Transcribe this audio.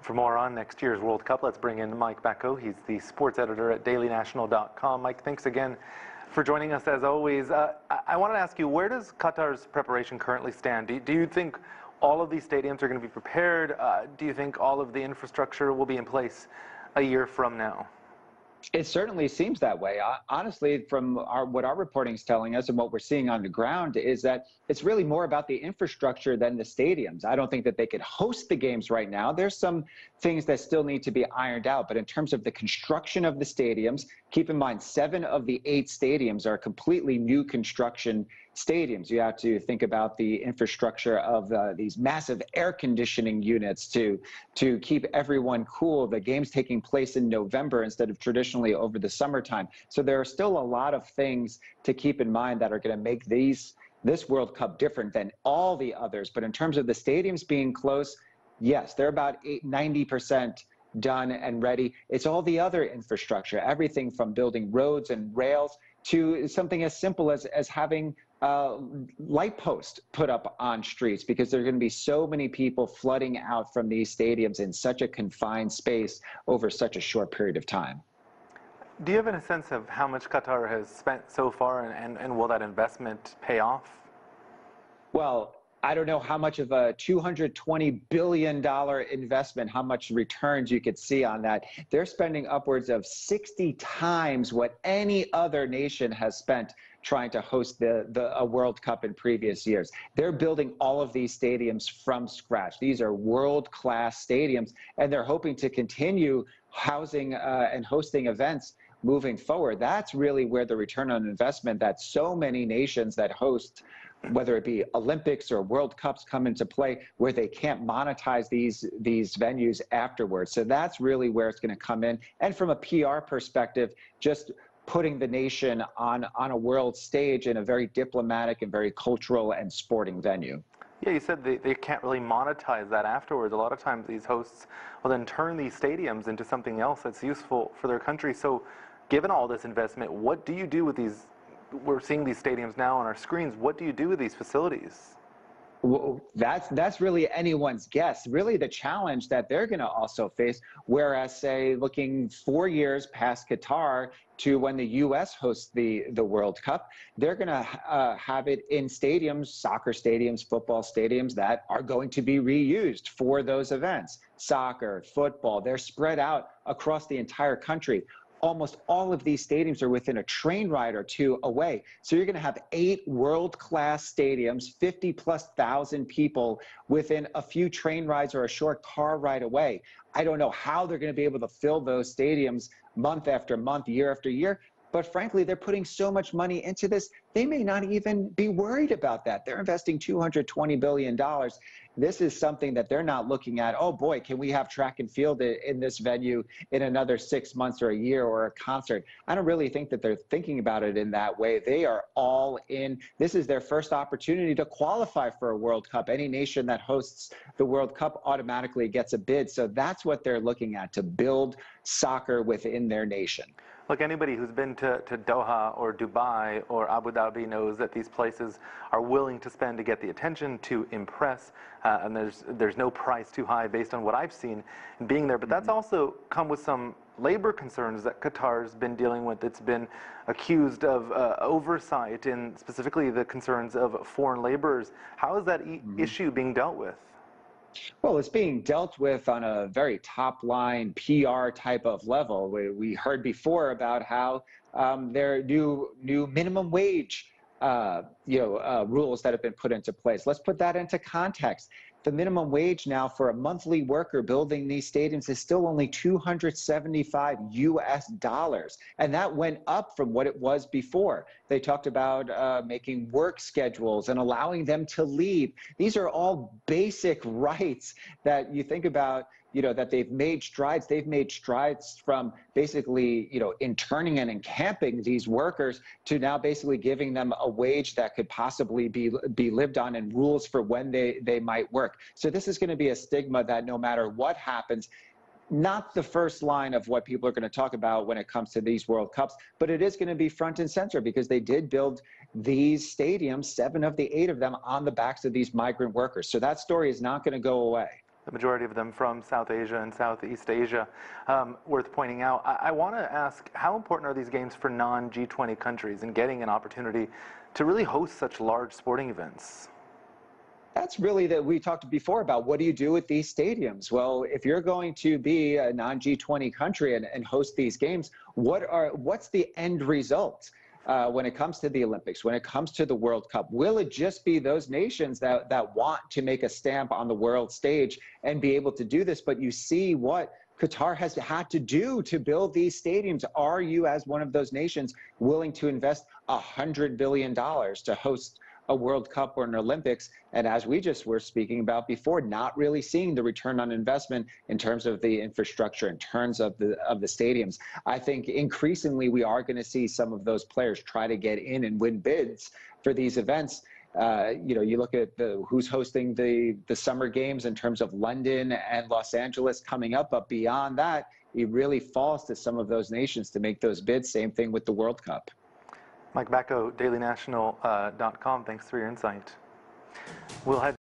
For more on next year's World Cup, let's bring in Mike Bako. He's the sports editor at dailynational.com. Mike, thanks again for joining us as always. I wanted to ask you, where does Qatar's preparation currently stand? Do you think all of these stadiums are going to be prepared? Do you think all of the infrastructure will be in place a year from now? It certainly seems that way. Honestly, from what our reporting is telling us and what we're seeing on the ground is that it's really more about the infrastructure than the stadiums. I don't think that they could host the games right now. There's some things that still need to be ironed out. But in terms of the construction of the stadiums, keep in mind 7 of the 8 stadiums are completely new construction stadiums. You have to think about the infrastructure of these massive air conditioning units to keep everyone cool. The game's taking place in November instead of traditionally over the summertime. So there are still a lot of things to keep in mind that are going to make this World Cup different than all the others. But in terms of the stadiums being close, yes, they're about 90% done and ready. It's all the other infrastructure, everything from building roads and rails to something as simple as having light posts put up on streets, because there are going to be so many people flooding out from these stadiums in such a confined space over such a short period of time. Do you have a sense of how much Qatar has spent so far, and will that investment pay off? Well, I don't know how much of a $220 billion investment, how much returns you could see on that. They're spending upwards of 60 times what any other nation has spent trying to host a World Cup in previous years. They're building all of these stadiums from scratch. These are world-class stadiums, and they're hoping to continue housing and hosting events moving forward. That's really where the return on investment that so many nations that host, whether it be Olympics or World Cups, come into play, where they can't monetize these venues afterwards. So that's really where it's going to come in. And from a PR perspective, just putting the nation on a world stage in a very diplomatic and very cultural and sporting venue. Yeah, you said they can't really monetize that afterwards. A lot of times these hosts will then turn these stadiums into something else that's useful for their country. So given all this investment, what do you do with these? We're seeing these stadiums now on our screens. What do you do with these facilities? Well, that's really anyone's guess. Really the challenge that they're going to also face, whereas, say, looking 4 years past Qatar to when the U.S. hosts the World Cup, they're going to have it in stadiums, soccer stadiums, football stadiums that are going to be reused for those events. Soccer, football, they're spread out across the entire country. Almost all of these stadiums are within a train ride or 2 away. So you're going to have 8 world-class stadiums, 50,000+ people within a few train rides or a short car ride away. I don't know how they're going to be able to fill those stadiums month after month, year after year. But frankly, they're putting so much money into this, they may not even be worried about that. They're investing $220 billion. This is something that they're not looking at, oh boy, can we have track and field in this venue in another 6 months or a year or a concert? I don't really think that they're thinking about it in that way. They are all in. This is their first opportunity to qualify for a World Cup. Any nation that hosts the World Cup automatically gets a bid. So that's what they're looking at, to build soccer within their nation. Look, anybody who's been to Doha or Dubai or Abu Dhabi knows that these places are willing to spend to get the attention, to impress, and there's no price too high based on what I've seen in being there. But that's also come with some labor concerns that Qatar's been dealing with. It's been accused of oversight in specifically the concerns of foreign laborers. How is that issue being dealt with? Well, it's being dealt with on a very top-line PR type of level. We heard before about how there are new minimum wage rules that have been put into place. Let's put that into context. The minimum wage now for a monthly worker building these stadiums is still only $275 US, and that went up from what it was before. They talked about making work schedules and allowing them to leave. These are all basic rights that you think about, that they've made strides. They've made strides from basically, interning and encamping these workers to now basically giving them a wage that could possibly be lived on, and rules for when they might work. So this is going to be a stigma that no matter what happens, not the first line of what people are going to talk about when it comes to these World Cups, but it is going to be front and center because they did build these stadiums, 7 of the 8 of them, on the backs of these migrant workers. So that story is not going to go away. the majority of them from South Asia and Southeast Asia. Worth pointing out, I want to ask, how important are these games for non-G20 countries in getting an opportunity to really host such large sporting events? That's really that we talked before about what do you do with these stadiums? Well, if you're going to be a non-G20 country and host these games, what's the end result? When it comes to the Olympics, when it comes to the World Cup? Will it just be those nations that want to make a stamp on the world stage and be able to do this? But you see what Qatar has had to do to build these stadiums. Are you, as one of those nations, willing to invest $100 billion to host a World Cup or an Olympics? And as we just were speaking about before, not really seeing the return on investment in terms of the infrastructure, in terms of the stadiums. I think increasingly we are going to see some of those players try to get in and win bids for these events. You look at who's hosting the summer games in terms of London and Los Angeles coming up, but beyond that, it really falls to some of those nations to make those bids. Same thing with the World Cup. Mike Bako, dailynational.com. Thanks for your insight. We'll head